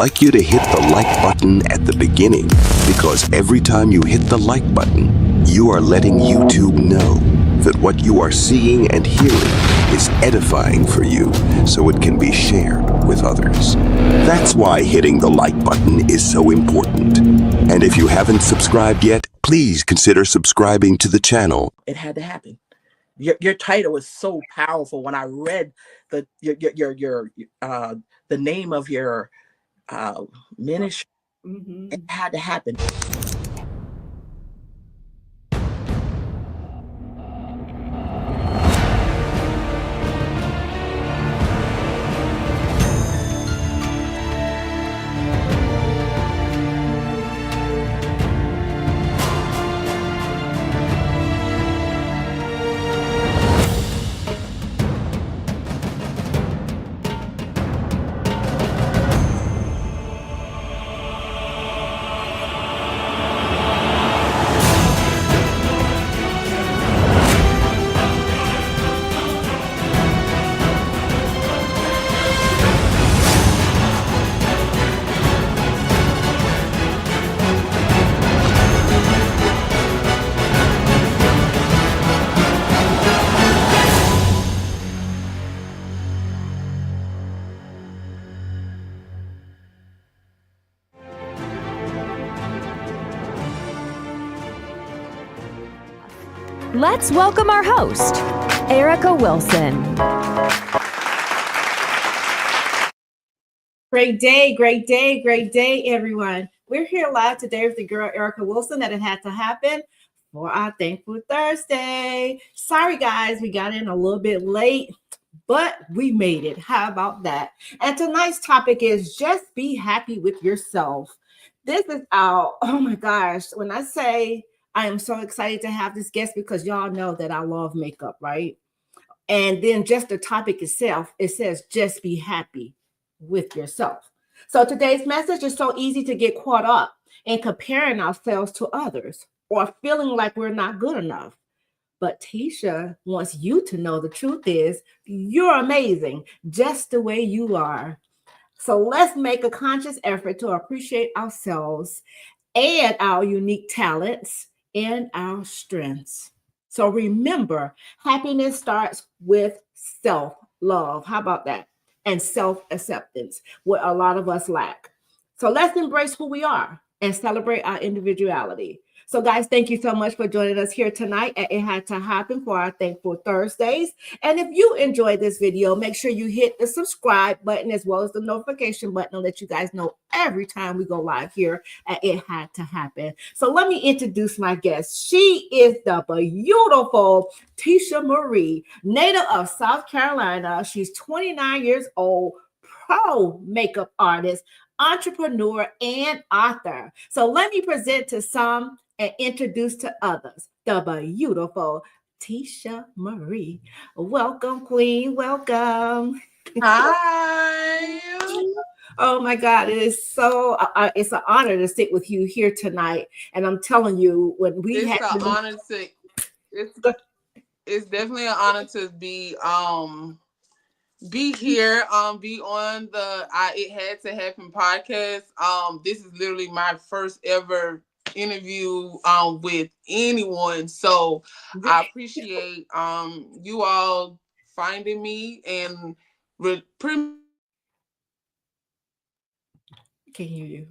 like you to hit the like button at the beginning, because every time you hit the like button, you are letting YouTube know that what you are seeing and hearing is edifying for you, so it can be shared with others. That's why hitting the like button is so important. And if you haven't subscribed yet, please consider subscribing to the channel. It had to happen. Your title was so powerful. When I read the name of your ministry, it had to happen. Let's welcome our host, Erica Wilson. Great day, great day, great day, everyone. We're here live today with the girl, Erica Wilson, that it had to happen for our Thankful Thursday. Sorry, guys, we got in a little bit late, but we made it. How about that? And tonight's topic is just be happy with yourself. This is our, oh my gosh, when I say I am so excited to have this guest, because y'all know that I love makeup, right? And then just the topic itself, it says just be happy with yourself. So today's message is so easy to get caught up in comparing ourselves to others or feeling like we're not good enough. But Teisha wants you to know the truth is you're amazing just the way you are. So let's make a conscious effort to appreciate ourselves and our unique talents and our strengths. So remember, happiness starts with self-love. How about that? And self-acceptance, what a lot of us lack. So let's embrace who we are and celebrate our individuality. So guys, thank you so much for joining us here tonight at It Had to Happen for our Thankful Thursdays. And if you enjoyed this video, make sure you hit the subscribe button as well as the notification button to let you guys know every time we go live here at It Had to Happen. So let me introduce my guest. She is the beautiful Teisha Marie, native of South Carolina. She's 29 years old, pro makeup artist, entrepreneur, and author. So let me present to some and introduce to others the beautiful Teisha Marie. Welcome, Queen. Welcome. Hi. Oh my God, it is so. It's an honor to sit with you here tonight. And I'm telling you, when we It's had an honor to. It's definitely an honor to be here, be on the It Had to Happen podcast. This is literally my first ever interview with anyone, so I appreciate you all finding me and can hear you.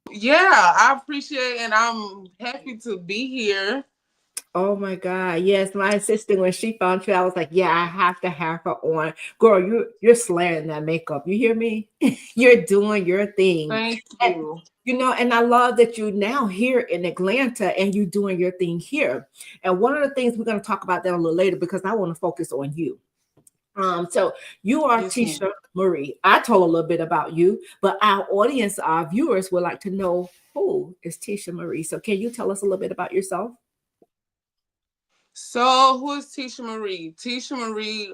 Yeah, I appreciate and I'm happy to be here. Oh my God. Yes, my assistant, when she found you, I was like, yeah, I have to have her on. Girl, you're slaying that makeup. You hear me? You're doing your thing. Thank you. And, you know, and I love that you're now here in Atlanta and you're doing your thing here. And one of the things we're going to talk about that a little later, because I want to focus on you. So you are Teisha Marie. I told a little bit about you, but our audience, our viewers would like to know who is Teisha Marie. So can you tell us a little bit about yourself? So who is Teisha Marie? Teisha Marie,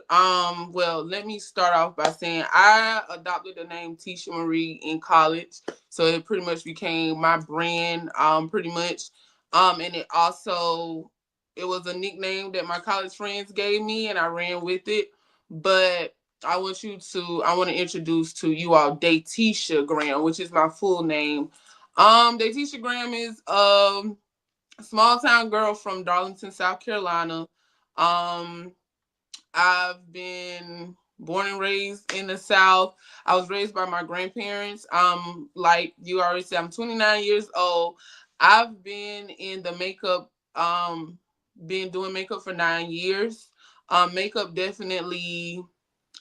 well, let me start off by saying I adopted the name Teisha Marie in college. So it pretty much became my brand, pretty much. And it was a nickname that my college friends gave me and I ran with it. But I want to introduce to you all Teisha Graham, which is my full name. Teisha Graham is small town girl from Darlington, South Carolina. I've been born and raised in the South. I was raised by my grandparents. Like you already said, I'm 29 years old. I've been in the makeup, been doing makeup for 9 years. Makeup definitely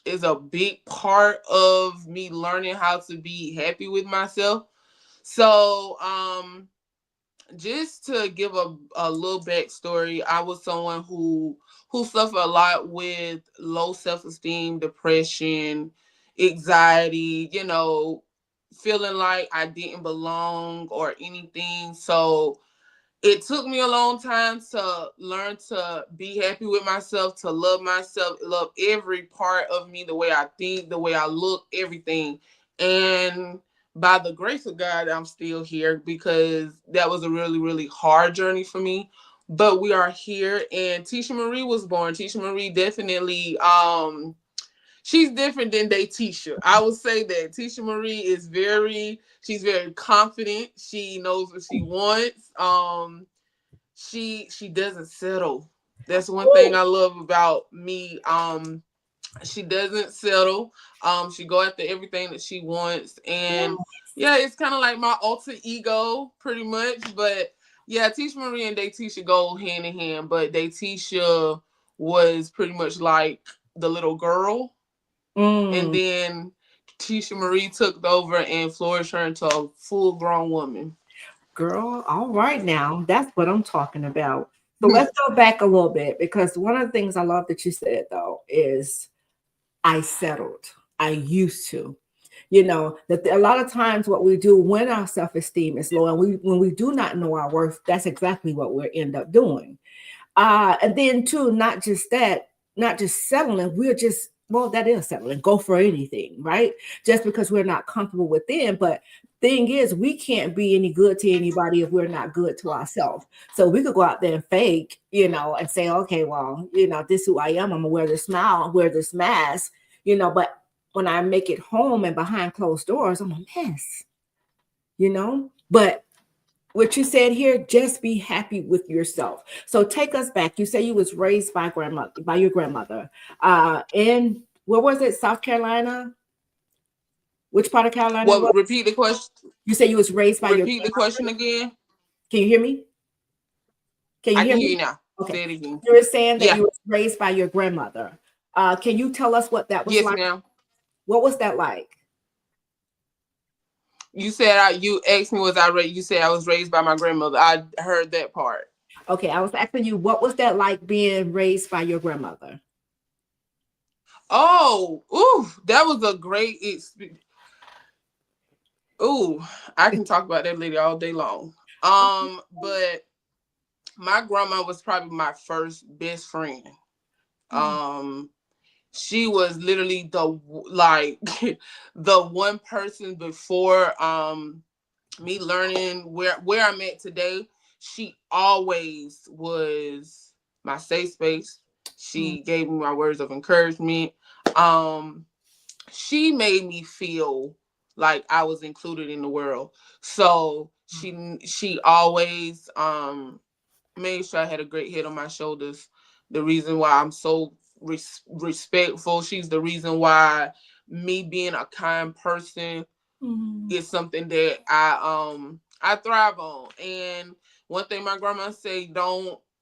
is a big part of me learning how to be happy with myself. So, just to give a little backstory, I was someone who suffered a lot with low self-esteem, depression, anxiety, feeling like I didn't belong or anything. So it took me a long time to learn to be happy with myself, to love myself, love every part of me, the way I think, the way I look, everything. And by the grace of God, I'm still here, because that was a really, really hard journey for me. But we are here, and Teisha Marie was born. Teisha Marie definitely, she's different than Teisha. I would say that Teisha Marie is she's very confident. She knows what she wants. She doesn't settle. That's one thing I love about me. She doesn't settle. She go after everything that she wants, and yeah, it's kind of like my alter ego, pretty much. But yeah, Teisha Marie and Teisha go hand in hand. But Teisha was pretty much like the little girl, and then Teisha Marie took over and flourished her into a full-grown woman. Girl, all right now. That's what I'm talking about. So let's go back a little bit, because one of the things I love that you said though is I settled. I used to. That a lot of times what we do when our self-esteem is low, and when we do not know our worth, that's exactly what we end up doing. And then too, not just that, not just settling, we're just, well, that is settling, go for anything, right? Just because we're not comfortable within. But thing is, we can't be any good to anybody if we're not good to ourselves. So we could go out there and fake, and say, okay, well, this is who I am. I'm gonna wear this smile, wear this mask, but when I make it home and behind closed doors, I'm a mess, but what you said here, just be happy with yourself. So take us back. You say you was raised by your grandmother. In where was it? South Carolina? Which part of Carolina? Well, repeat the question. You say you was raised by your Repeat the question again. Can you hear me? I can hear you now. Okay. Say it again. You were saying that you was raised by your grandmother. Can you tell us what that was like? Yes, ma'am. What was that like? You said you asked me you said I was raised by my grandmother. I heard that part. Okay, I was asking you, what was that like being raised by your grandmother? Oh, that was a great experience. I can talk about that lady all day long. But my grandma was probably my first best friend. She was literally the one person before me learning where I'm at today. She always was my safe space. She gave me my words of encouragement. She made me feel like I was included in the world. So she always made sure I had a great head on my shoulders. The reason why I'm so respectful. She's the reason why me being a kind person is something that I thrive on. And one thing my grandma say,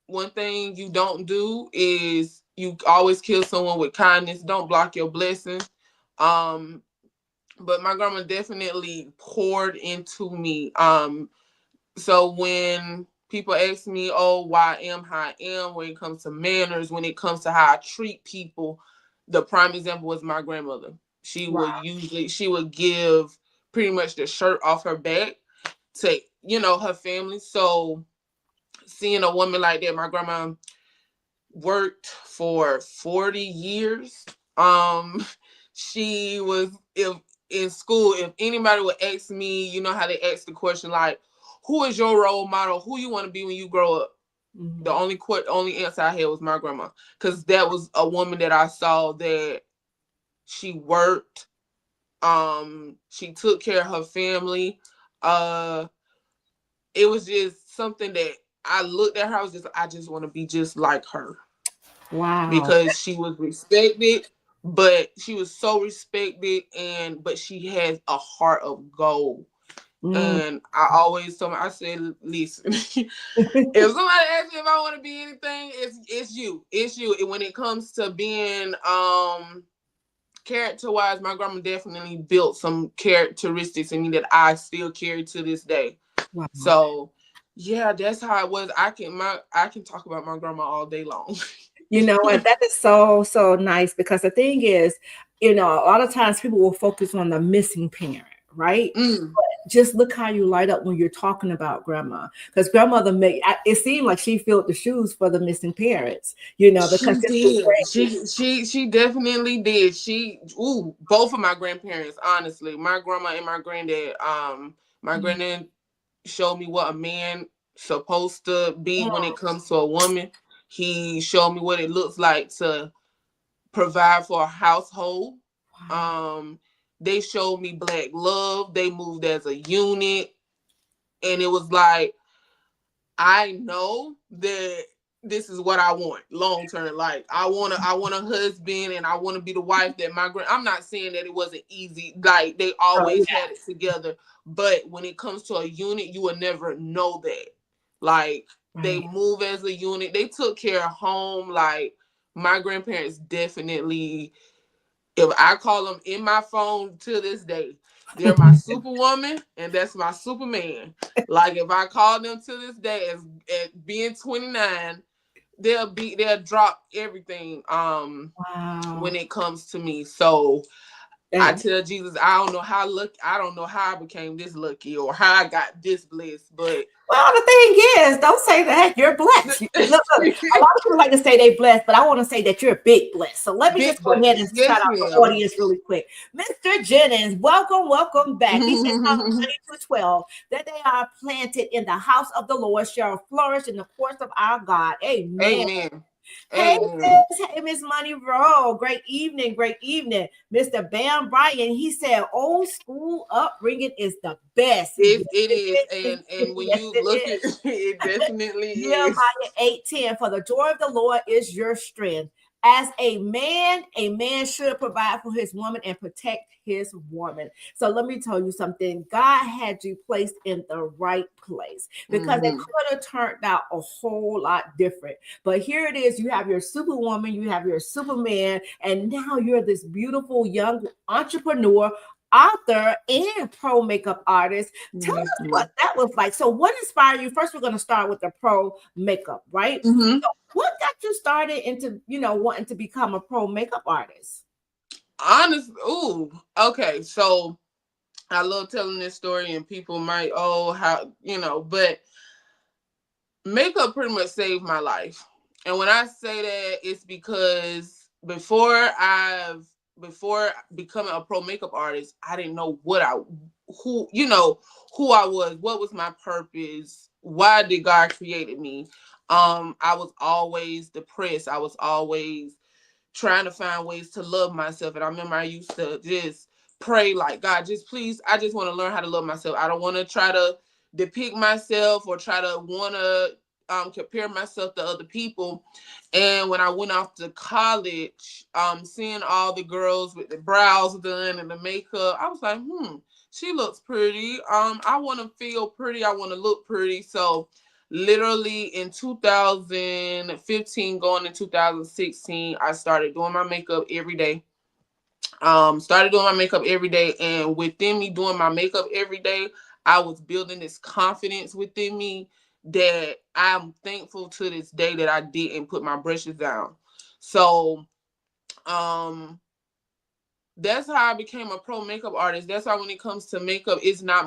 one thing you don't do is you always kill someone with kindness. Don't block your blessings. But my grandma definitely poured into me. So when people ask me, why I am how I am, when it comes to manners, when it comes to how I treat people, the prime example was my grandmother. She would give pretty much the shirt off her back to, her family. So seeing a woman like that, my grandma worked for 40 years. She was, if in school, if anybody would ask me, you know how they ask the question like, who is your role model? Who you want to be when you grow up? The only answer I had was my grandma, because that was a woman that I saw that She worked. She took care of her family. It was just something that I looked at her. I just want to be just like her. Wow. Because she was respected, but she was so respected, but she has a heart of gold. And I always told her, I said, listen, if somebody asks me if I want to be anything, it's you. It's you. And when it comes to being character-wise, my grandma definitely built some characteristics in me that I still carry to this day. Wow. So yeah, that's how it was. I can talk about my grandma all day long. You know what? That is so nice, because the thing is, a lot of times people will focus on the missing parent, right? But just look how you light up when you're talking about grandma, because grandmother it seemed like she filled the shoes for the missing parents, because she definitely did. Both of my grandparents, honestly, my grandma and my granddad. My granddad showed me what a man supposed to be when it comes to a woman. He showed me what it looks like to provide for a household. They showed me black love. They moved as a unit. And it was like, I know that this is what I want long term. Like I want a husband, and I want to be the wife that I'm not saying that it wasn't easy. Like they always had it together. But when it comes to a unit, you will never know that. Like they move as a unit. They took care of home. Like my grandparents definitely, if I call them in my phone to this day, they're my superwoman and that's my superman. Like if I call them to this day as being 29, they'll drop everything when it comes to me. So I tell Jesus, I don't know how I became this lucky or how I got this blessed, but well, the thing is, don't say that you're blessed. Look, a lot of people like to say they blessed, but I want to say that you're big blessed. So let me just go ahead and shout out the audience really quick. Mr. Jennings, welcome back. He said Psalm 22:12 that they are planted in the house of the Lord shall flourish in the courts of our God. Amen. Hey, Miss Money-Roll. Great evening. Mr. Bam Bryan, he said, old school upbringing is the best. It is. And when you look at it, it definitely is. Nehemiah 8:10, for the joy of the Lord is your strength. As a man should provide for his woman and protect his woman. So let me tell you something. God had you placed in the right place, because it could have turned out a whole lot different. But here it is. You have your superwoman, you have your superman, and now you're this beautiful young entrepreneur, author, and pro makeup artist. Tell us what that was like. So what inspired you? First, we're going to start with the pro makeup, right? So what got you started into, wanting to become a pro makeup artist? Okay. So I love telling this story, and people might, but makeup pretty much saved my life. And when I say that, it's because before becoming a pro makeup artist, I didn't know who I was, what was my purpose, why did God created me. I was always depressed. I was always trying to find ways to love myself. And I remember I used to just pray like, God, just please, I just want to learn how to love myself. I don't want to try to depict myself or try to want to compare myself to other people. And when I went off to college, seeing all the girls with the brows done and the makeup, I was like, she looks pretty. I want to feel pretty. I want to look pretty. So literally in 2015 going to 2016, I started doing my makeup every day. And within me doing my makeup every day, I was building this confidence within me that I'm thankful to this day that I didn't put my brushes down. So that's how I became a pro makeup artist. That's why when it comes to makeup, it's not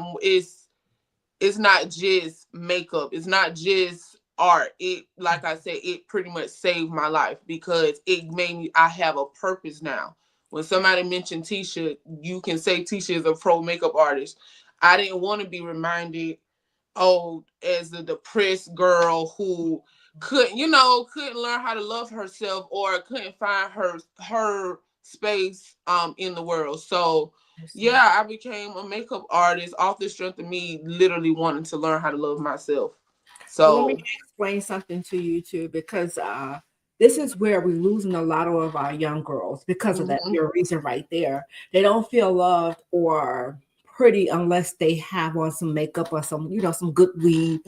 just makeup. It's not just art. It, like I said, it pretty much saved my life because it made me, I have a purpose now. When somebody mentioned Teisha, you can say Teisha is a pro makeup artist. I didn't want to be reminded, as a depressed girl who couldn't learn how to love herself or couldn't find her space in the world. So yeah, I became a makeup artist off the strength of me literally wanting to learn how to love myself. So let So me explain something to you too, because this is where we're losing a lot of our young girls because of that your reason right there. They don't feel loved or pretty unless they have on some makeup or some, some good weave.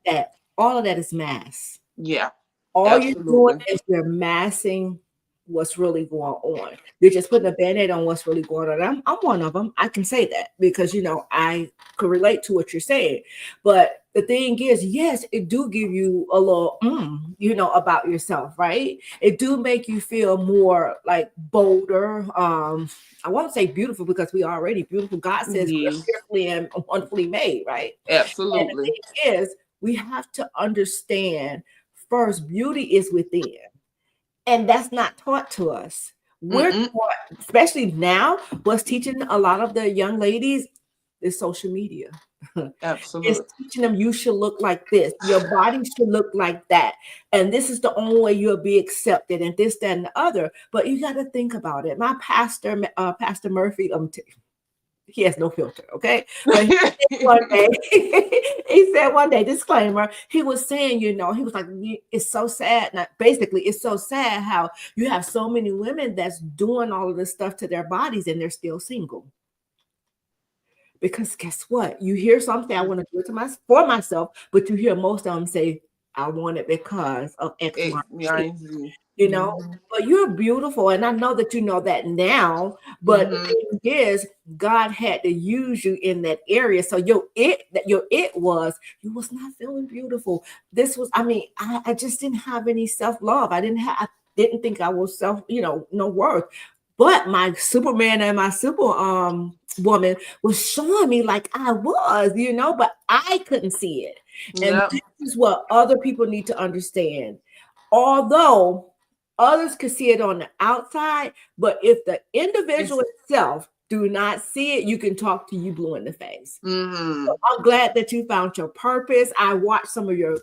That all of that is mask. yeah, All you're doing absolutely. is you're massing what's really going on. You're just putting a band-aid on what's really going on. I'm one of them. I can say that because I could relate to what you're saying. But the thing is, yes, it do give you a little about yourself, right? It do make you feel more like bolder. I won't say beautiful because we are already beautiful. God says we're Yes, fearfully and wonderfully made, right? And the absolutely. thing is, we have to understand first, beauty is within. And that's not taught to us. We're Mm-mm. taught, especially now, what's teaching a lot of the young ladies is social media. It's Absolutely. teaching them you should look like this, your body should look like that, and this is the only way you'll be accepted, and this, that, and the other. But you got to think about it. My pastor, Pastor Murphy, he has no filter, okay? But he said one day, disclaimer, he was saying, he was like, it's so sad. Now, basically, it's so sad how you have so many women that's doing all of this stuff to their bodies and they're still single. Because guess what? You hear something, I want to do it for myself, but you hear most of them say, I want it because of X, Y, Z. But you're beautiful, and I know that you know that now. But the thing is, God had to use you in that area. So your it was you was not feeling beautiful. This was, I just didn't have any self-love. I didn't think I was no worth. But my Superman and my super woman was showing me like I was, but I couldn't see it. And Yep. this is what other people need to understand. Although others could see it on the outside, but if the individual itself do not see it, you can talk to you blue in the face. So I'm glad that you found your purpose. I watched some of your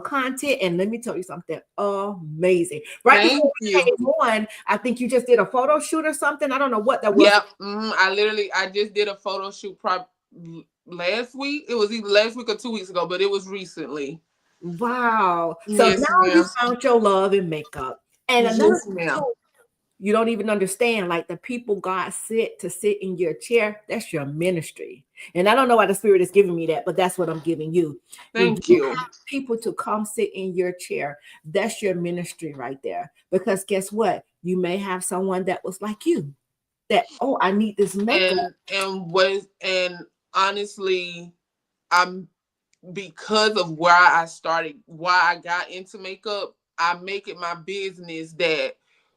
content, and let me tell you something amazing. Right before we came on, I think you just did a photo shoot or something. I don't know what that was. Yep. I just did a photo shoot last week. It was either last week or 2 weeks ago, but it was recently. Wow. So Yes, now you ma'am. found your love in makeup. And another Yes, ma'am. you don't even understand, like the people God set to sit in your chair, that's your ministry. And I don't know why the Spirit is giving me that, but that's what I'm giving you. Thank you. Have people to come sit in your chair, that's your ministry right there. Because guess what? You may have someone that was like you, that, oh, I need this makeup. And honestly, I'm because of where I started, why I got into makeup, I make it my business that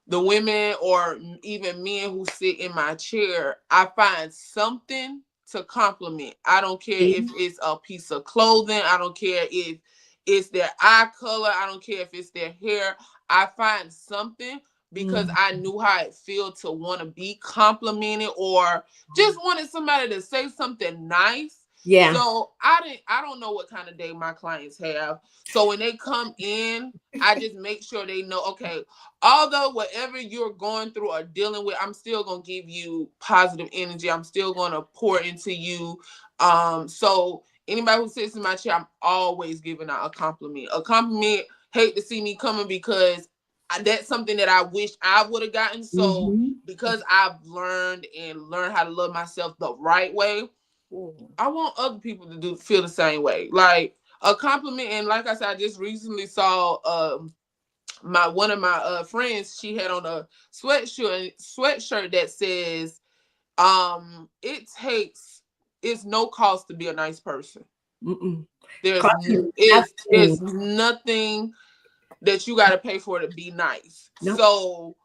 the women or even men who sit in my chair, I find something to compliment. I don't care if it's a piece of clothing. I don't care if it's their eye color. I don't care if it's their hair. I find something because I knew how it felt to want to be complimented or just wanted somebody to say something nice. Yeah. So I don't know what kind of day my clients have. So when they come in, I just make sure they know, okay, although whatever you're going through or dealing with, I'm still going to give you positive energy. I'm still going to pour into you. So anybody who sits in my chair, I'm always giving out a compliment. A compliment, hate to see me coming because that's something that I wish I would have gotten. So because I've learned how to love myself the right way, I want other people to feel the same way. Like a compliment, and like I said, I just recently saw one of my friends. She had on a sweatshirt that says, it's no cost to be a nice person. There's nothing that you got to pay for to be nice. Nope. So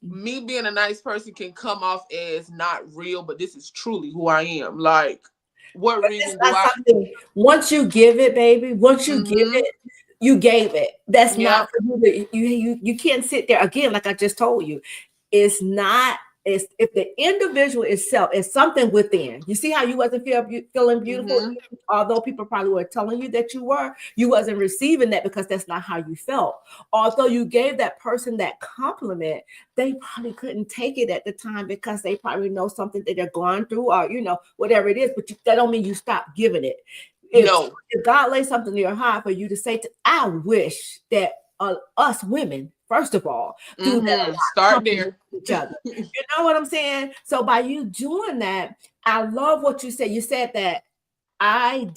me being a nice person can come off as not real, but this is truly who I am. Like, what reason do I? Once you give it, baby, once you give it, you gave it. That's not for you. You can't sit there again, like I just told you. It's not is if the individual itself is something within. You see how you wasn't feeling beautiful, although people probably were telling you that you wasn't receiving that because that's not how you felt. Although you gave that person that compliment, they probably couldn't take it at the time because they probably know something that they're going through, or whatever it is. But that don't mean you stop giving it. If God lays something in your heart for you to say, I wish that us women, first of all, do that. Start there. Each other. You know what I'm saying? So by you doing that, I love what you said. You said that I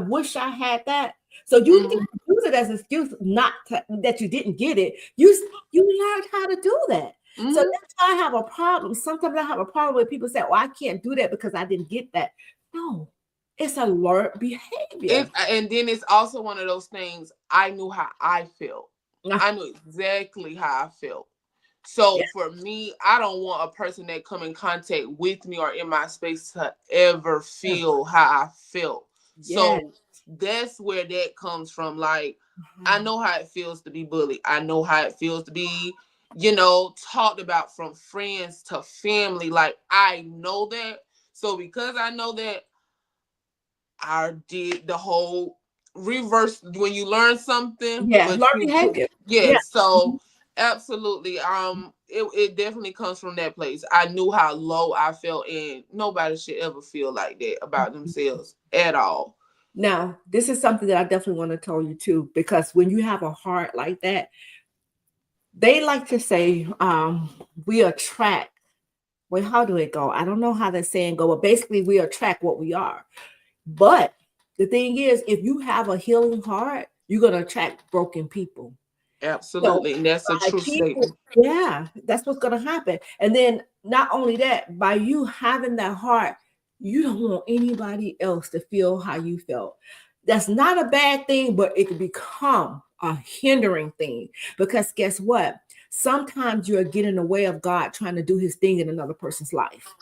wish I had that. So you didn't use it as an excuse that you didn't get it. You learned how to do that. So that's why I have a problem. Sometimes I have a problem with people say, "Oh, I can't do that because I didn't get that." No, it's a learned behavior. And then it's also one of those things. I knew how I felt. I knew exactly how I felt. So for me, I don't want a person that come in contact with me or in my space to ever feel how I felt. So that's where that comes from. Like, I know how it feels to be bullied. I know how it feels to be, talked about from friends to family. Like, I know that. So because I know that, I did the whole reverse when you learn something. Learn behavior. So absolutely. It definitely comes from that place. I knew how low I felt, and nobody should ever feel like that about themselves at all. Now, this is something that I definitely want to tell you too, because when you have a heart like that, they like to say, we attract. Well, how do it go? I don't know how that saying go, but basically we attract what we are. But the thing is, if you have a healing heart, you're going to attract broken people. Absolutely. So, and that's a true statement. Yeah, that's what's going to happen. And then not only that, by you having that heart, you don't want anybody else to feel how you felt. That's not a bad thing, but it can become a hindering thing, because guess what? Sometimes you're getting in the way of God trying to do his thing in another person's life,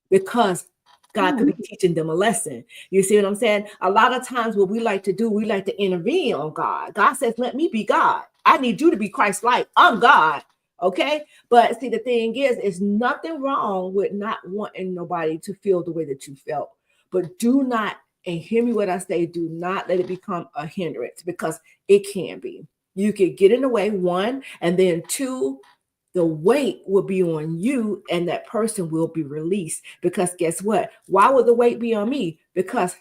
because God could be teaching them a lesson. You see what I'm saying? A lot of times what we like to do, we like to intervene on God. God says, let me be God. I need you to be Christ-like. I'm God. Okay. But see, the thing is, there's nothing wrong with not wanting nobody to feel the way that you felt. But do not, and hear me what I say, do not let it become a hindrance, because it can be. You could get in the way, one, and then two, the weight will be on you and that person will be released. Because guess what? Why would the weight be on me? Because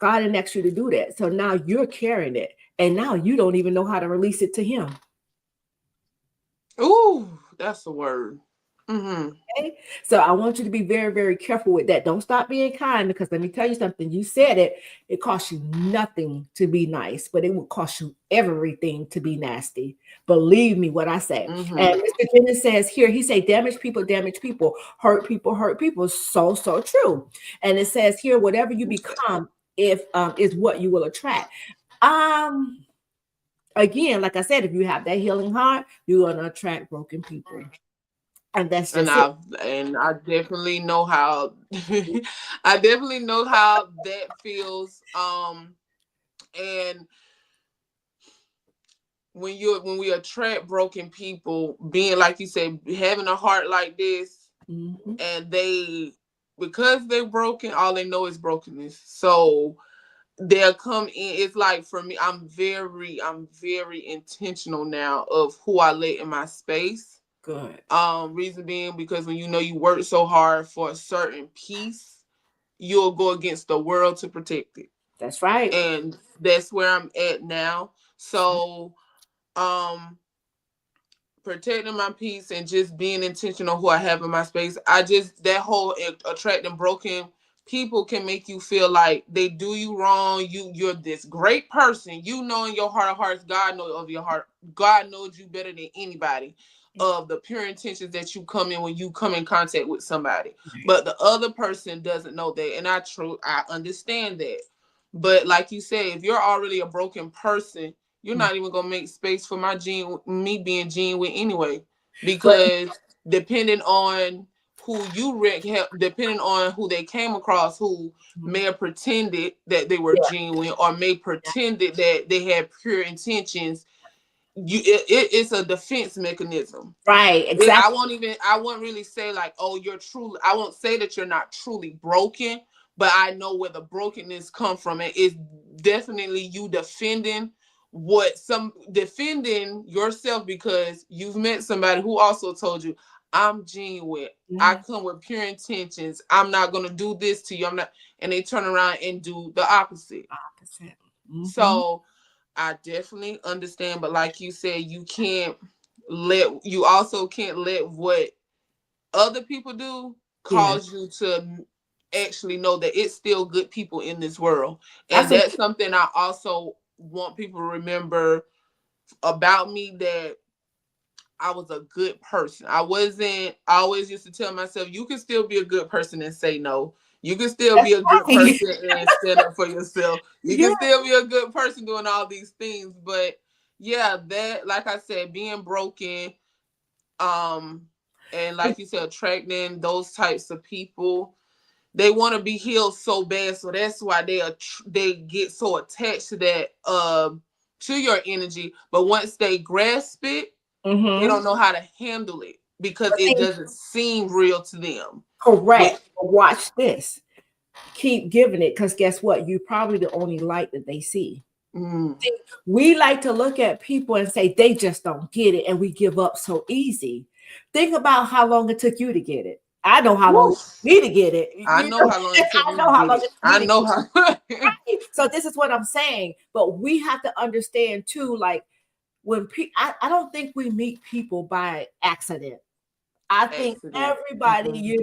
God didn't ask you to do that. So now you're carrying it, and now you don't even know how to release it to him. Ooh, that's the word. Okay? So I want you to be very, very careful with that. Don't stop being kind, because let me tell you something. You said it costs you nothing to be nice, but it will cost you everything to be nasty. Believe me what I say. And Mr. Jenner says here, he say, damage people, hurt people. So true. And it says here, whatever you become, if is what you will attract. Again, like I said, if you have that healing heart, you're going to attract broken people. And that's just and I definitely know how I definitely know how that feels. And when we attract broken people, being like you said, having a heart like this, and because they're broken, all they know is brokenness. So they'll come in. It's like, for me, I'm very intentional now of who I let in my space. Good. Reason being, because when you work so hard for a certain piece, you'll go against the world to protect it. That's right. And that's where I'm at now. So, protecting my peace and just being intentional who I have in my space. That whole attracting broken people can make you feel like they do you wrong. You're this great person. In your heart of hearts, God knows of your heart. God knows you better than anybody, of the pure intentions that you come in when you come in contact with somebody. But the other person doesn't know that. And I understand that. But like you said, if you're already a broken person, you're not even going to make space for me being genuine anyway. Because depending on who depending on who they came across, who may have pretended that they were genuine, or may pretended that they had pure intentions, it's a defense mechanism. Right, exactly. I won't really say like, oh, I won't say that you're not truly broken, but I know where the brokenness come from. And it's definitely you defending yourself, because you've met somebody who also told you, I'm genuine. I come with pure intentions. I'm not going to do this to you. I'm not. And they turn around and do the opposite. Mm-hmm. So I definitely understand, but like you said, you also can't let what other people do cause you to actually know that it's still good people in this world. And that's something I also want people to remember about me, that I was a good person. I always used to tell myself, you can still be a good person and say no. You can still be a good person and stand up for yourself. You can still be a good person doing all these things. But yeah, that, like I said, being broken, and like you said, attracting those types of people, they want to be healed so bad. So that's why they get so attached to that, to your energy. But once they grasp it, they don't know how to handle it because it doesn't seem real to them. Correct. Watch this. Keep giving it, because guess what? You're probably the only light that they see. We like to look at people and say they just don't get it, and we give up so easy. Think about how long it took you to get it. I know how long it took me to get it. I know how long it took me to get it. I know how. Right. So this is what I'm saying. But we have to understand too, like when I don't think we meet people by accident. I think everybody,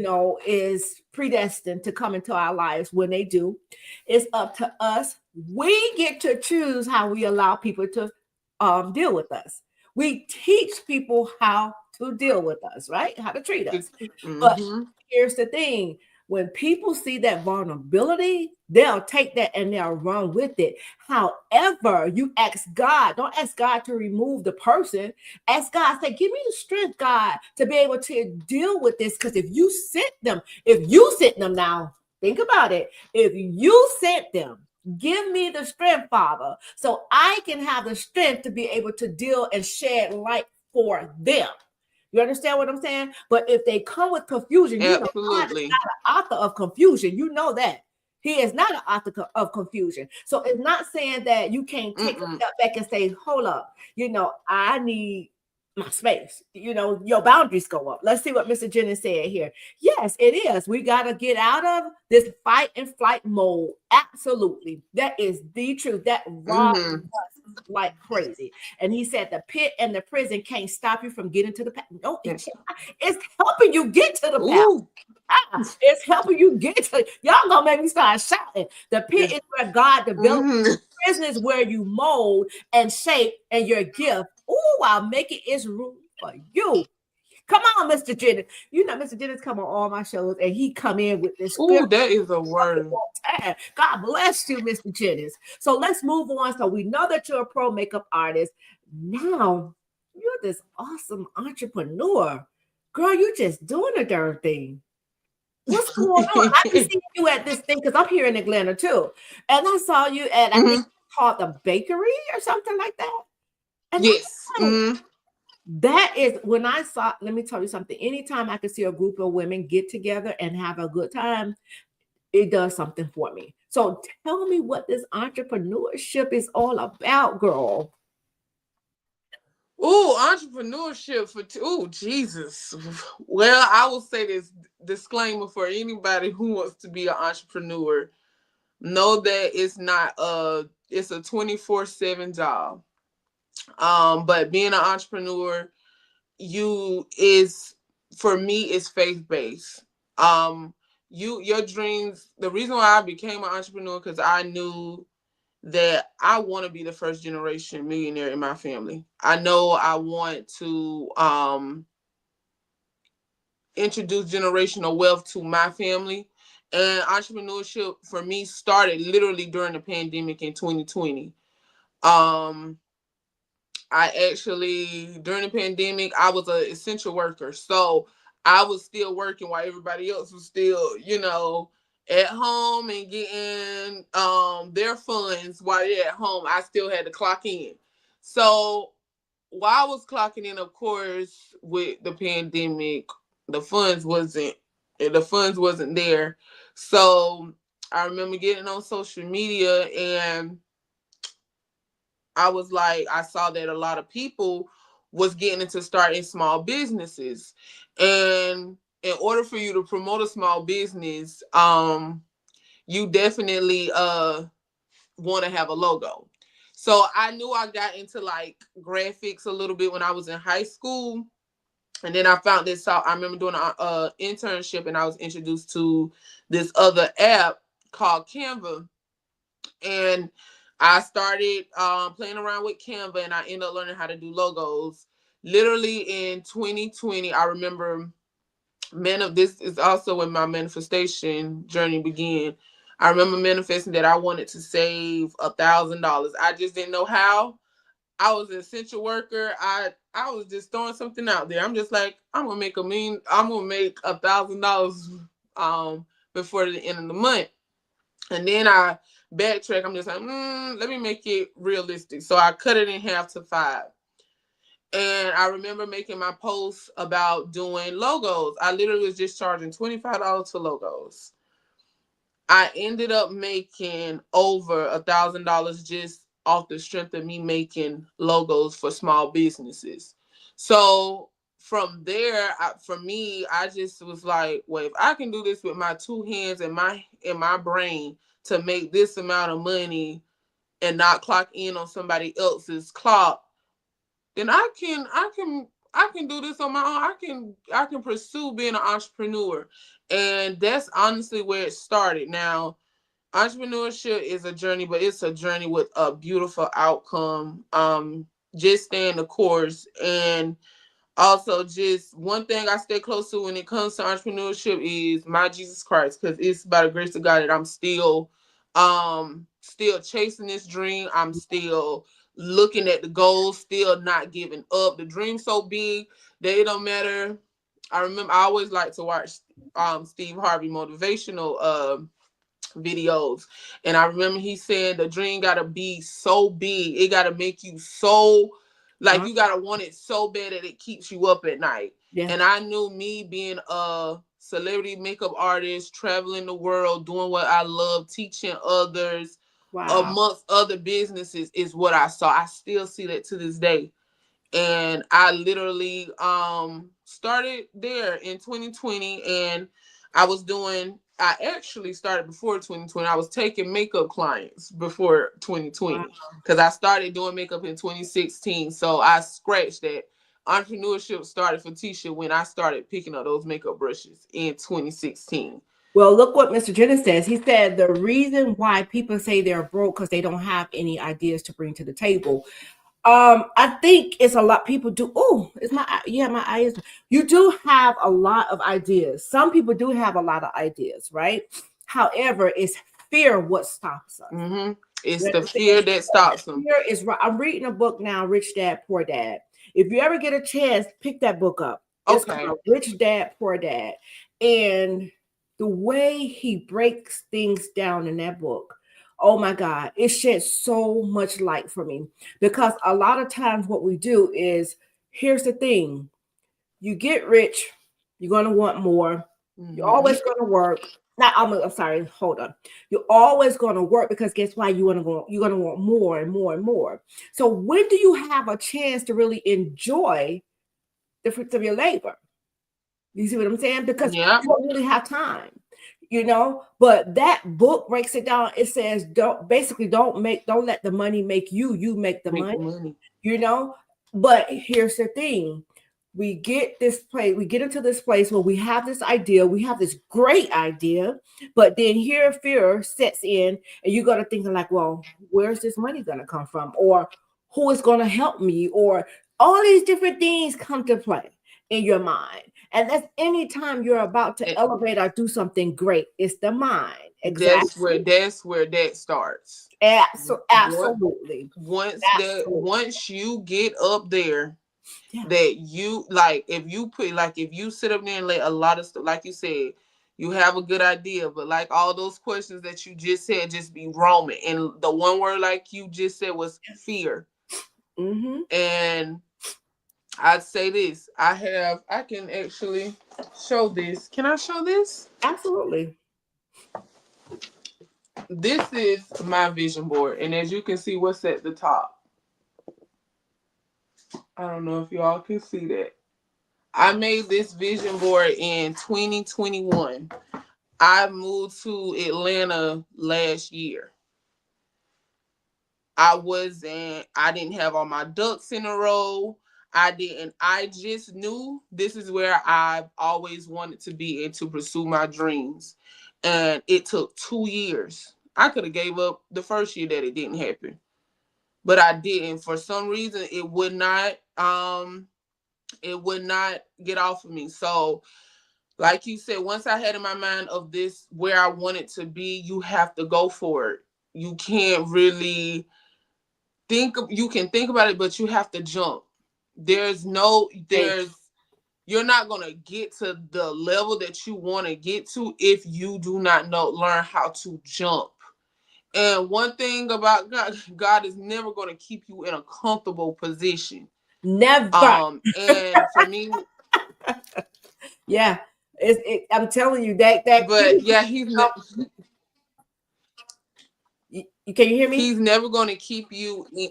is predestined to come into our lives. When they do, it's up to us. We get to choose how we allow people to deal with us. We teach people how to deal with us, right? How to treat us. But here's the thing. When people see that vulnerability, they'll take that and they'll run with it. However, you ask God, don't ask God to remove the person. Ask God, say, give me the strength, God, to be able to deal with this. Because if you sent them now, think about it. If you sent them, give me the strength, Father, so I can have the strength to be able to deal and shed light for them. You understand what I'm saying? But if they come with confusion, you know God is not an author of confusion. You know that. He is not an author of confusion. So it's not saying that you can't take a step back and say, hold up, I need my space. Your boundaries go up. Let's see what Mr. Jennings said here. Yes, it is. We got to get out of this fight and flight mode. Absolutely. That is the truth. That robs us like crazy. And he said the pit and the prison can't stop you from getting to the path. No, it's helping you get to the path. It's helping you get to. Y'all gonna make me start shouting. The pit is where God develops. Prison is where you mold and shape and your gift. I'll make it is room for you. Come on, Mr. Jennings. Mr. Jennings come on all my shows and he come in with this. That is a word. God bless you, Mr. Jennings. So let's move on. So we know that you're a pro makeup artist. Now you're this awesome entrepreneur. Girl, you just doing a darn thing. What's going on? I can see you at this thing because I'm here in Atlanta too. And I saw you at, I think it's called the bakery or something like that. And yes. That is when I saw, let me tell you something. Anytime I can see a group of women get together and have a good time, it does something for me. So tell me what this entrepreneurship is all about, girl. Entrepreneurship Jesus. Well, I will say this disclaimer for anybody who wants to be an entrepreneur. Know that it's a 24/7 job. But being an entrepreneur, for me, is faith-based. Your dreams, the reason why I became an entrepreneur, because I knew that I want to be the first generation millionaire in my family. I know I want to introduce generational wealth to my family. And entrepreneurship for me started literally during the pandemic in 2020. During the pandemic, I was an essential worker. So I was still working while everybody else was still, at home and getting their funds while they're at home. I still had to clock in. So while I was clocking in, of course, with the pandemic, the funds wasn't there. So I remember getting on social media, and I was like, I saw that a lot of people was getting into starting small businesses. And in order for you to promote a small business, you definitely want to have a logo. So I knew I got into like graphics a little bit when I was in high school. And then I found this out. I remember doing an internship, and I was introduced to this other app called Canva. And I started playing around with Canva, and I ended up learning how to do logos. Literally in 2020, I remember, this is also when my manifestation journey began. I remember manifesting that I wanted to save $1,000. I just didn't know how. I was an essential worker. I was just throwing something out there. I'm just like, I'm gonna make $1,000 before the end of the month. And then I backtrack. I'm just like, let me make it realistic. So I cut it in half to 5. And I remember making my posts about doing logos. I literally was just charging $25 for logos. I ended up making over $1,000 just off the strength of me making logos for small businesses. So from there, for me, I just was like, well, if I can do this with my 2 hands and my brain to make this amount of money and not clock in on somebody else's clock, then I can do this on my own. I can pursue being an entrepreneur. And that's honestly where it started. Now, entrepreneurship is a journey, but it's a journey with a beautiful outcome. Just staying the course. And also, just one thing I stay close to when it comes to entrepreneurship is my Jesus Christ, because it's by the grace of God that I'm still chasing this dream. I'm still looking at the goals, still not giving up. The dream's so big that it don't matter. I remember I always like to watch Steve Harvey motivational videos, and I remember he said the dream gotta be so big, it gotta make you so like you gotta want it so bad that it keeps you up at night. And I knew me being a celebrity makeup artist, traveling the world, doing what I love, teaching others, amongst other businesses, is what I saw. I still see that to this day. And I literally started there in 2020, and I actually started before 2020. I was taking makeup clients before 2020 because I started doing makeup in 2016. So I scratched that. Entrepreneurship started for Teisha when I started picking up those makeup brushes in 2016. Well, look what Mr. Jennings says. He said the reason why people say they're broke because they don't have any ideas to bring to the table. I think it's a lot people do. Oh, it's my eyes. You do have a lot of ideas. Some people do have a lot of ideas, right? However, it's fear what stops us. Mm-hmm. It's the fear that stops them. Fear is right. I'm reading a book now, Rich Dad, Poor Dad. If you ever get a chance, pick that book up. It's called Rich Dad, Poor Dad. And the way he breaks things down in that book, oh my God, it sheds so much light for me. Because a lot of times what we do is, here's the thing. You get rich, you're going to want more. Mm-hmm. You're always going to work. I'm sorry, hold on. You're always going to work because guess why? You're going to want more and more and more. So when do you have a chance to really enjoy the fruits of your labor? You see what I'm saying? Because you don't really have time. But that book breaks it down. It says don't let the money make you. You make the money. But here's the thing. We get into this place where we have this idea, we have this great idea, but then here fear sets in, and you got to think like, well, where's this money going to come from? Or who is going to help me? Or all these different things come to play in your mind. And that's anytime you're about to elevate or do something great, it's the mind. Exactly. That's where that starts. Absolutely. Once you get up there, that you like, if you sit up there and let a lot of stuff, like you said, you have a good idea, but like all those questions that you just said just be roaming. And the one word like you just said was fear. Mm-hmm. And I'd say this. I can actually show this. Can I show this? Absolutely. This is my vision board. And as you can see, what's at the top? I don't know if y'all can see that. I made this vision board in 2021. I moved to Atlanta last year. I didn't have all my ducks in a row. I just knew this is where I've always wanted to be and to pursue my dreams. And it took 2 years. I could have gave up the first year that it didn't happen, but I didn't. For some reason, it would not get off of me. So, like you said, once I had in my mind of this where I wanted to be, you have to go for it. You can't really you can think about it, but you have to jump. There's you're not going to get to the level that you want to get to if you do not learn how to jump. And one thing about God is never going to keep you in a comfortable position. Never. And for me, yeah, I'm telling you that. But yeah, can you hear me? He's never going to keep you in.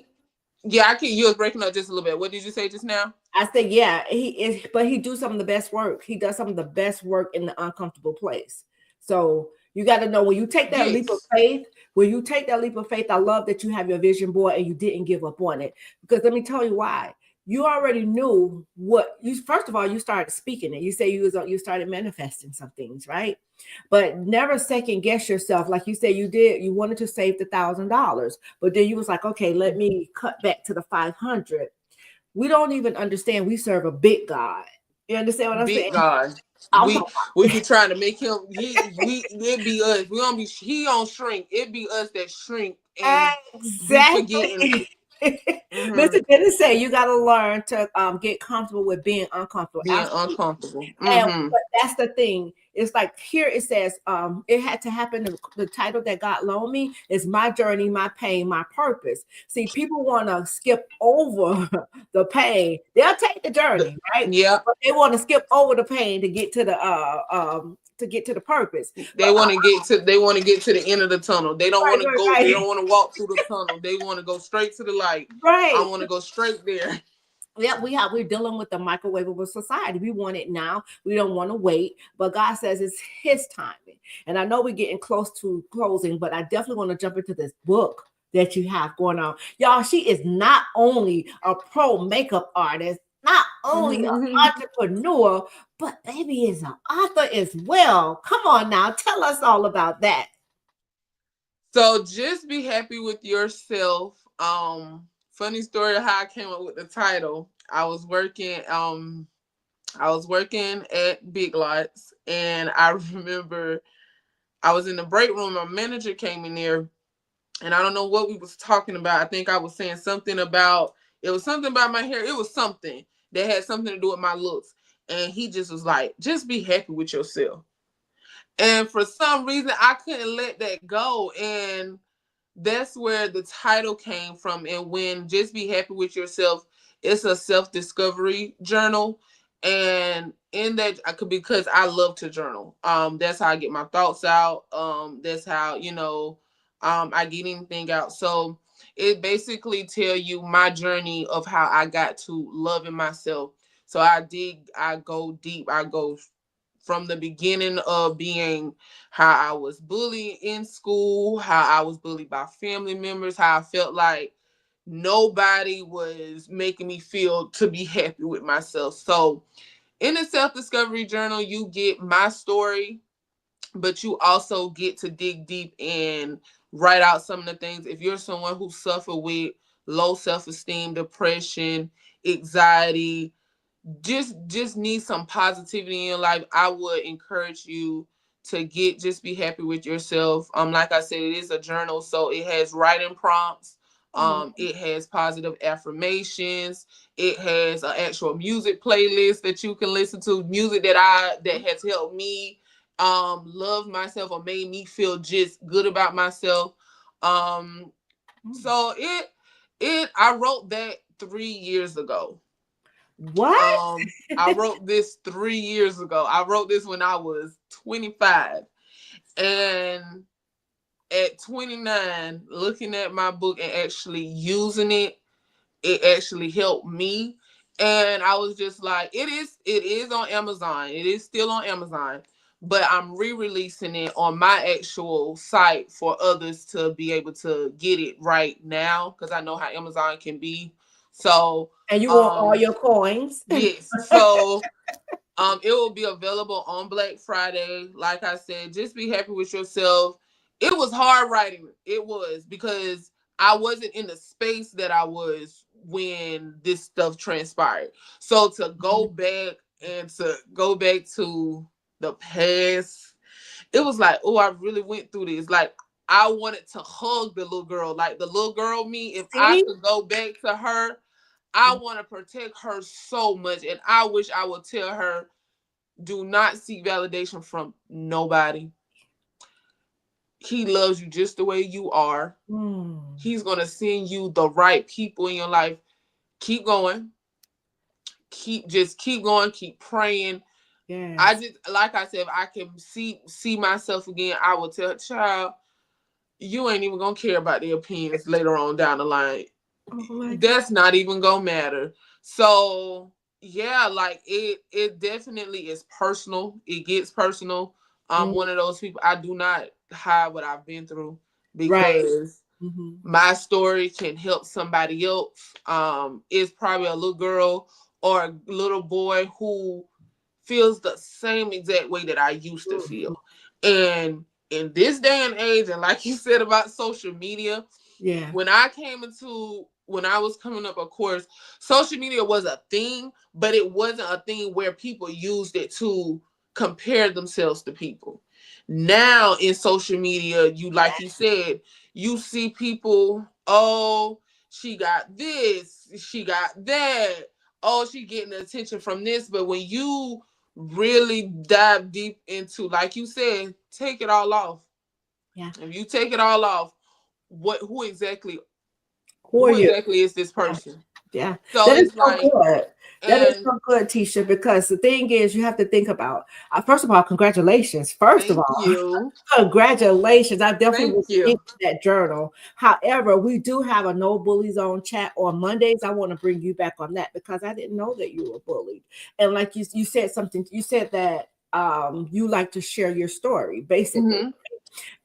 Yeah, I can. You was breaking up just a little bit. What did you say just now? I said, yeah, he is, but he do some of the best work. He does some of the best work in the uncomfortable place. So you got to know when you take that leap of faith. When you take that leap of faith, I love that you have your vision board and you didn't give up on it. Because let me tell you why. You already knew what you. First of all, you started speaking it. You say you started manifesting some things, right? But never second guess yourself. Like you said, you did. You wanted to save the $1,000, but then you was like, okay, let me cut back to the 500. We don't even understand. We serve a big God. You understand what I'm saying? Big God. We be trying to make him. It be us. We don't be. He don't shrink. It be us that shrink. And exactly. Mm-hmm. Listen, didn't say you got to learn to get comfortable with being uncomfortable. Uncomfortable. Mm-hmm. But that's the thing. It's like here it says it had to happen. The title that God loaned me is My Journey, My Pain, My Purpose. See, people want to skip over the pain. They'll take the journey, right? Yeah. But they want to skip over the pain to get to the purpose. They want to get to the end of the tunnel. They don't want to go. Right. They don't want to walk through the tunnel. They want to go straight to the light. Right. I want to go straight there. Yeah, we're dealing with the microwavable society. We want it now. We don't want to wait. But God says it's his timing. And I know we're getting close to closing, but I definitely want to jump into this book that you have going on. Y'all, she is not only a pro makeup artist, not only an entrepreneur, but baby is an author as well. Come on now, tell us all about that. So just be happy with yourself. Funny story of how I came up with the title. I was working at Big Lots, and I remember I was in the break room. My manager came in there, and I don't know what we was talking about. I think I was saying something about my hair. It was something that had something to do with my looks. And he just was like, just be happy with yourself. And for some reason, I couldn't let that go. And that's where the title came from. And when Just Be Happy with Yourself, it's a self-discovery journal. And in that, because I love to journal. That's how I get my thoughts out. That's how, I get anything out. So it basically tell you my journey of how I got to loving myself. So I go deep. I go from the beginning of being how I was bullied in school, how I was bullied by family members, how I felt like nobody was making me feel to be happy with myself. So in the self-discovery journal, you get my story, but you also get to dig deep and write out some of the things. If you're someone who suffer with low self-esteem, depression, anxiety, just need some positivity in your life, I would encourage you to just be happy with yourself. Like I said, it is a journal, so it has writing prompts. It has positive affirmations. It has an actual music playlist that you can listen to, music that has helped me love myself or made me feel just good about myself. So I wrote that 3 years ago. What? I wrote this 3 years ago. I wrote this when I was 25. And at 29, looking at my book and actually using it, it actually helped me. And I was just like, it is on Amazon. It is still on Amazon, but I'm re-releasing it on my actual site for others to be able to get it right now, because I know how Amazon can be. So And you want all your coins? yes. So it will be available on Black Friday. Like I said, just be happy with yourself. It was hard writing. It was, because I wasn't in the space that I was when this stuff transpired. So to go back and to go back to the past, it was like, oh, I really went through this. Like, I wanted to hug the little girl, like the little girl me. If I could go back to her, I want to protect her so much. And I wish I would tell her, do not seek validation from nobody. He loves you just the way you are. He's going to send you the right people in your life. Keep going. Keep going. Keep praying. Yes. I just, like I said, if I can see myself again, I will tell a child, you ain't even going to care about their opinions later on down the line. That's not even going to matter. So yeah, like it definitely is personal. It gets personal. I'm one of those people, I do not hide what I've been through, because my story can help somebody else. It's probably a little girl or a little boy who feels the same exact way that I used to feel. And in this day and age, and like you said about social media, when I was coming up, of course, social media was a thing, but it wasn't a thing where people used it to compare themselves to people. Now in social media, you said, you see people, oh, she got this, she got that, oh, she getting attention from this. But when you really dive deep into, like you said, take it all off. Yeah. If you take it all off, who exactly is this person? Yeah. So that it's is so good. That is so good, Teisha, because the thing is, you have to think about, first of all, congratulations. Congratulations. I definitely will speak to that journal. However, we do have a No Bully Zone chat on Mondays. I want to bring you back on that, because I didn't know that you were bullied. And like you said something, you said that you like to share your story, basically.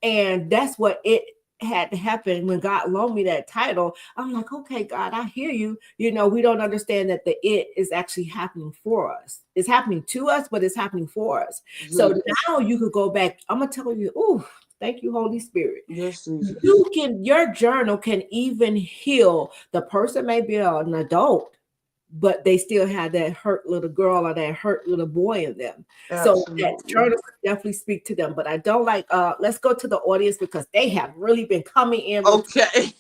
And that's what it had to happen when God loaned me that title. I'm like, okay, God, I hear you. You know, we don't understand that the it is actually happening for us. It's happening to us, but it's happening for us. So now you could go back. I'm gonna tell you, oh, thank you, Holy Spirit. Yes, your journal can even heal. The person may be an adult, but they still have that hurt little girl or that hurt little boy in them. Absolutely. So that journal definitely speak to them. But I don't like, let's go to the audience, because they have really been coming in. Okay.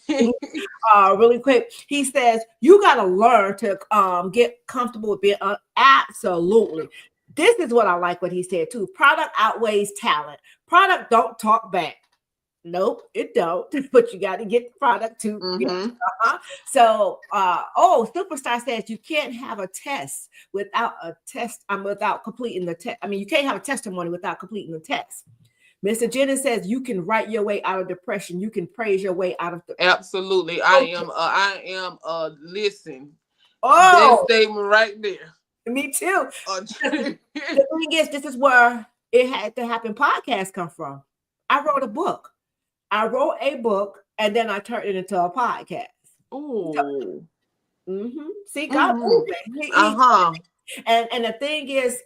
Really quick. He says, you got to learn to get comfortable with being absolutely. This is what I like what he said too. Product outweighs talent. Product don't talk back. Nope, it don't. But you got to get the product too. So, Superstar says you can't have a test without without completing the test. I mean, you can't have a testimony without completing the test. Mr. Jennings says you can write your way out of depression. You can praise your way out of Absolutely. I am listen. That statement right there. Me too. The thing is, this is where it had to happen. Podcasts come from. I wrote a book, and then I turned it into a podcast. Ooh. See, God moving. And the thing is,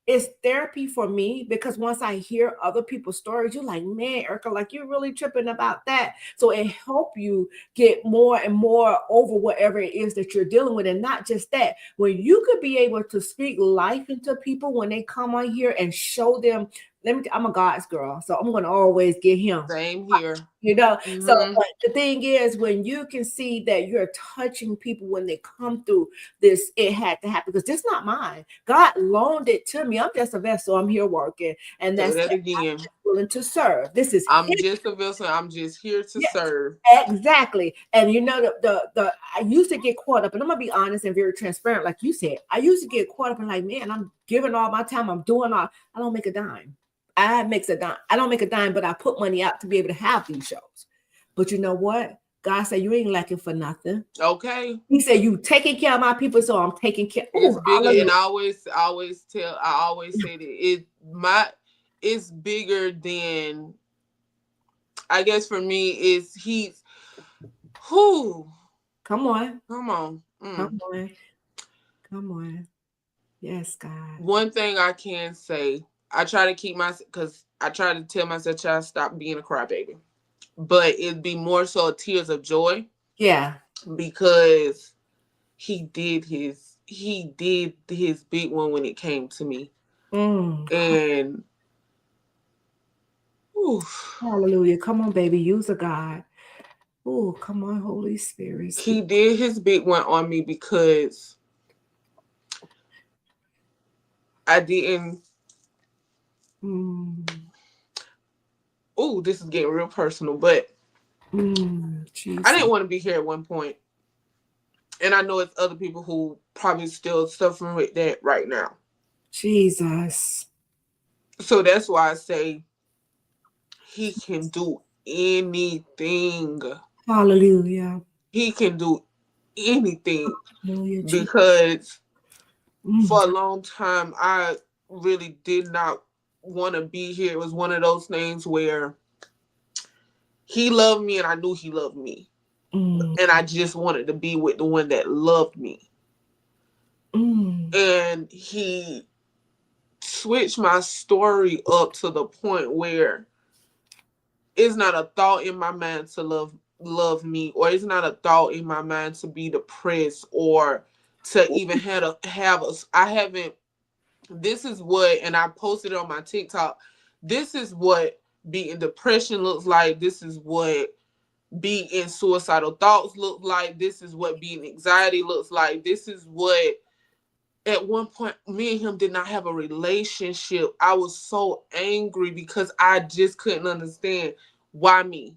it's therapy for me, because once I hear other people's stories, you're like, man, Erica, like you're really tripping about that. So it helps you get more and more over whatever it is that you're dealing with. And not just that, when you could be able to speak life into people when they come on here and show them, I'm a God's girl, so I'm going to always get him. Same here. you know. So Mhm. but the thing is, when you can see that you're touching people when they come through this, it had to happen because this is not mine. God loaned it to me. I'm just a vessel. I'm here working, and Say that's that it. I'm again. just willing to serve. This is I'm his. just a vessel. I'm just here to serve. Exactly. And you know, the I used to get caught up, and I'm gonna be honest and very transparent, like you said. I used to get caught up in like, man, I'm giving all my time, I'm doing all, I don't make a dime. I don't make a dime, but I put money out to be able to have these shows. But you know what? God said you ain't lacking for nothing. Okay. He said you taking care of my people, so I'm taking care. It's Oh, bigger, and hallelujah. I always say that it's bigger than, I guess for me is he's who Come on. come on. Come on. Come on. Yes, God. One thing I can say, I try to keep because I try to tell myself, child, stop being a crybaby. But it'd be more so tears of joy Yeah. because he did his big one when it came to me. And oof, Hallelujah. Come on, baby. Use a God. Oh, come on, Holy Spirit. he did his big one on me because I didn't. Oh, this is getting real personal, but I didn't want to be here at one point. And I know it's other people who probably still suffering with that right now. Jesus. So that's why I say he can do anything. Hallelujah. He can do anything. Hallelujah, Jesus. Because for a long time, I really did not want to be here. It was one of those things where he loved me and I knew he loved me. And I just wanted to be with the one that loved me. And he switched my story up to the point where it's not a thought in my mind to love me, or it's not a thought in my mind to be depressed or to even I haven't. This is what, and I posted it on my TikTok. This is what being depression looks like. This is what being in suicidal thoughts look like. This is what being anxiety looks like. This is what, at one point, me and him did not have a relationship. I was so angry because I just couldn't understand why me.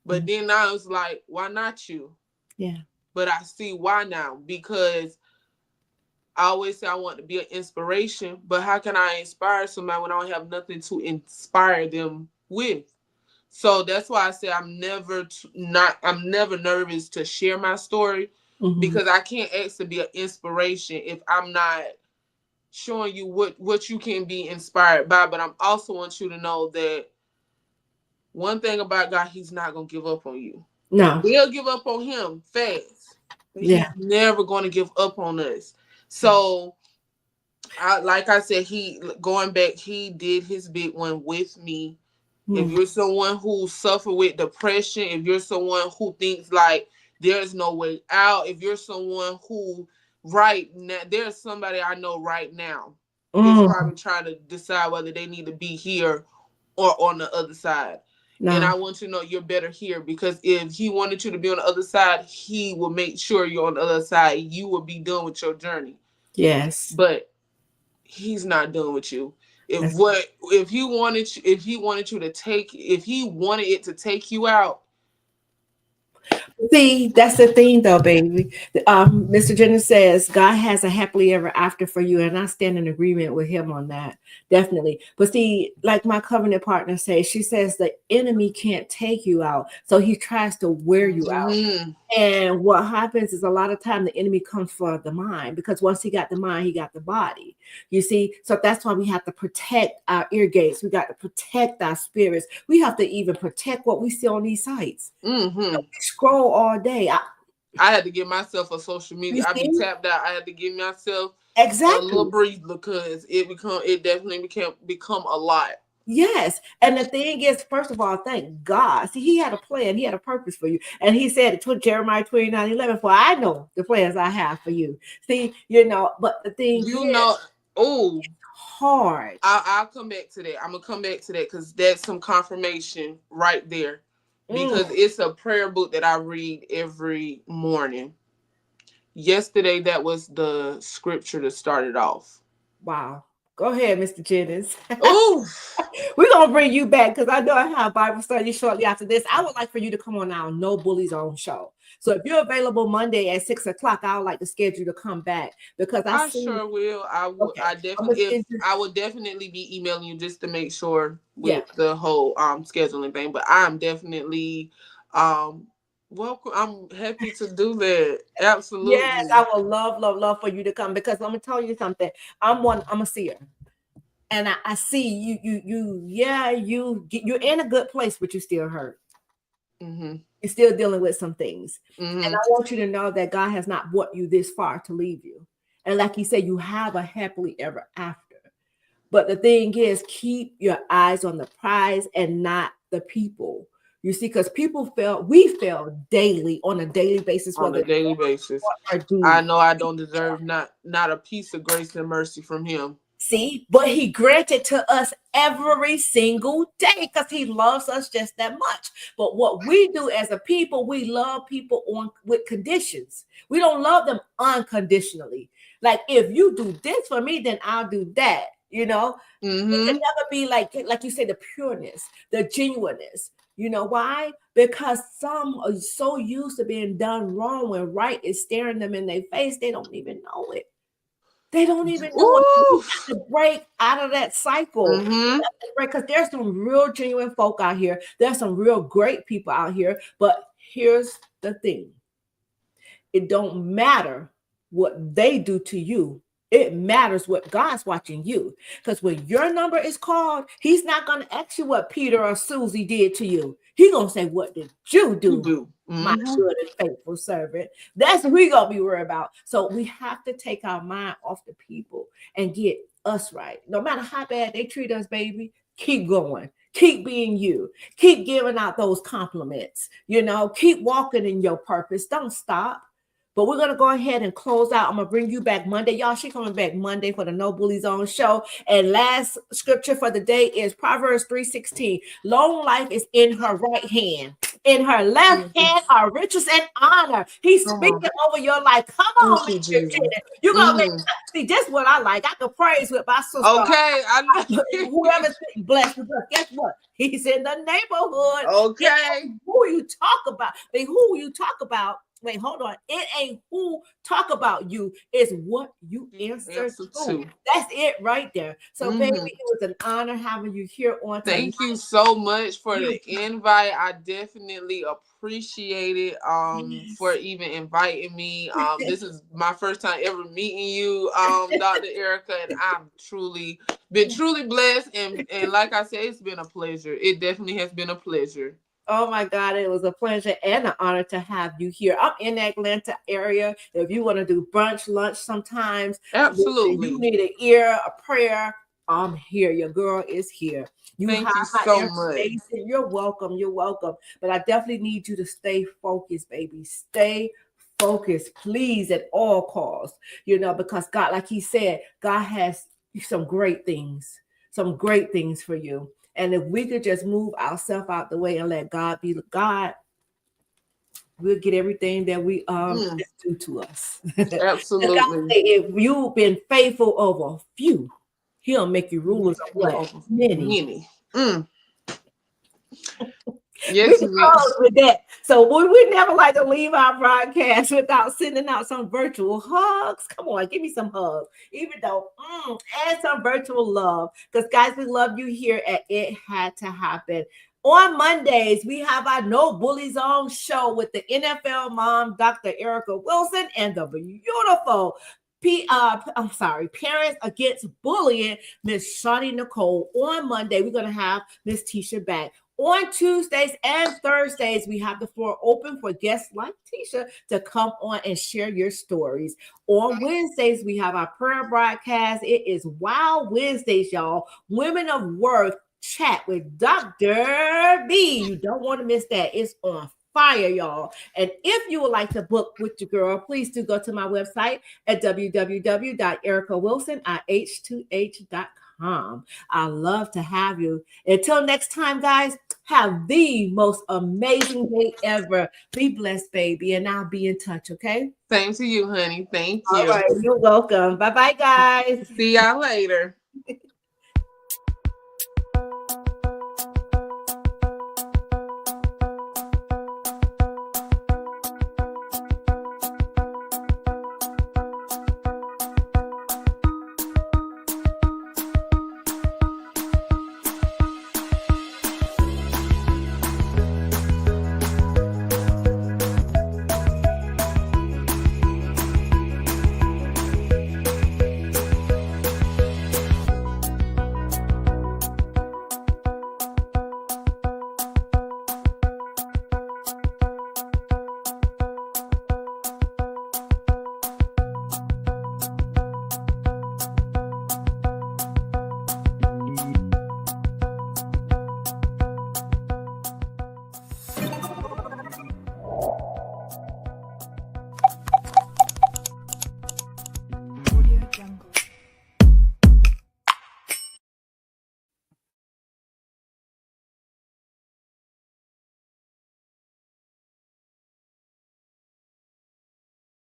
But then I was like, why not you? Yeah. But I see why now, because I always say I want to be an inspiration, but how can I inspire somebody when I don't have nothing to inspire them with? So that's why I say I'm never nervous to share my story, because I can't ask to be an inspiration if I'm not showing you what you can be inspired by. But I also want you to know that one thing about God, he's not going to give up on you. No. We'll give up on him fast. But he's never going to give up on us. So, like I said, he did his big one with me. If you're someone who suffer with depression, if you're someone who thinks like there's no way out, if you're someone who right now, there's somebody I know right now is probably trying to decide whether they need to be here or on the other side. No. And I want you to know you're better here, because if he wanted you to be on the other side, he will make sure you're on the other side. You will be done with your journey. Yes. But he's not done with you. If he wanted it to take you out. See, that's the thing though, baby. Mr. Jenner says God has a happily ever after for you, and I stand in agreement with him on that. Definitely. But see, like my covenant partner says, she says the enemy can't take you out, so he tries to wear you out. And what happens is a lot of time the enemy comes for the mind, because once he got the mind, he got the body. You see, so that's why we have to protect our ear gates. We got to protect our spirits. We have to even protect what we see on these sites. Scroll all day. I had to give myself a social media. I be tapped out. I had to give myself a little breather, because it definitely become a lot. Yes. And the thing is, first of all, thank God. See, he had a plan. He had a purpose for you. And he said it, Jeremiah 29:11, for I know the plans I have for you. See, but the thing is, hard. I'll come back to that. I'm going to come back to that, because that's some confirmation right there. because it's a prayer book that I read every morning. Yesterday, that was the scripture to start it off. Wow. Go ahead, Mr. Jennings. Oh, We're going to bring you back because I know I have Bible study shortly after this. I would like for you to come on our No Bullies On show. So if you're available Monday at 6 o'clock, I would like to schedule you to come back because I sure will. Okay. I would definitely be emailing you just to make sure with Yeah. the whole scheduling thing. But I'm definitely welcome. I'm happy to do that. Absolutely. Yes, I would love for you to come because let me tell you something. I'm a seer. And I see you're in a good place, but you're still hurt. Mm-hmm. You're still dealing with some things. Mm-hmm. And I want you to know that God has not brought you this far to leave you. And like you said, you have a happily ever after. But the thing is, keep your eyes on the prize and not the people. You see, because we fail daily on a daily basis. On a daily basis. I know I don't deserve not a piece of grace and mercy from him. See, but he granted to us every single day because he loves us just that much. But what we do as a people, we love people with conditions. We don't love them unconditionally. Like, if you do this for me, then I'll do that. You know, mm-hmm. It can never be like you say, the pureness, the genuineness. You know why? Because some are so used to being done wrong when right is staring them in their face, they don't even know it. They don't even know it. You have to break out of that cycle. Mm-hmm. Because there's some real genuine folk out here. There's some real great people out here. But here's the thing. It don't matter what they do to you. It matters what God's watching you. Because when your number is called, he's not going to ask you what Peter or Susie did to you. He's going to say, what did you do? Mm-hmm. My good and faithful servant. That's what we're going to be worried about. So we have to take our mind off the people and get us right. No matter how bad they treat us, baby, keep going. Keep being you. Keep giving out those compliments. You know, keep walking in your purpose. Don't stop. But we're going to go ahead and close out. I'm going to bring you back Monday. Y'all, she's coming back Monday for the No Bullies On show. And last scripture for the day is Proverbs 3:16. Long life is in her right hand. In her left hand are riches and honor. He's speaking over your life. Come on, you're going to see, this is what I like. I can praise with my sister. Okay. Whoever's blessed with us, guess what? He's in the neighborhood. Okay. Who you talk about? Who you talk about? Wait, hold on. It ain't who talk about you, it's what you answer to. That's it right there. So, baby, it was an honor having you here on tonight. Thank you so much for the invite. I definitely appreciate it for even inviting me. This is my first time ever meeting you, Dr. Erica, and I'm been truly blessed. And like I said, it's been a pleasure. It definitely has been a pleasure. Oh my God, it was a pleasure and an honor to have you here. I'm in the Atlanta area. If you want to do brunch, lunch sometimes, absolutely. You need an ear, a prayer, I'm here. Your girl is here. Thank you so much. You're welcome. You're welcome. But I definitely need you to stay focused, baby. Stay focused, please, at all costs. You know, because God, like he said, God has some great things for you. And if we could just move ourselves out the way and let God be God, we'll get everything that we do to us. Absolutely. If you've been faithful over few, he'll make you rulers of what? Many. Yes, with that. So we never like to leave our broadcast without sending out some virtual hugs. Come on, give me some hugs. Even though, and some virtual love. Because guys, we love you here at It Had to Happen. On Mondays, we have our No Bullies On show with the NFL mom, Dr. Erica Wilson, and the beautiful Parents Against Bullying, Miss Shawnee Nicole. On Monday, we're going to have Miss Teisha back. On Tuesdays and Thursdays, we have the floor open for guests like Teisha to come on and share your stories. On Wednesdays, we have our prayer broadcast. It is Wild Wednesdays, y'all. Women of Worth chat with Dr. B. You don't want to miss that. It's on fire, y'all. And if you would like to book with your girl, please do go to my website at www.ericawilson.IH2H.com. gmail.com. I love to have you. Until next time, guys, have the most amazing day ever. Be blessed, baby, and I'll be in touch, okay? Same to you, honey. Thank All you. right, you're welcome. Bye-bye, guys. See y'all later.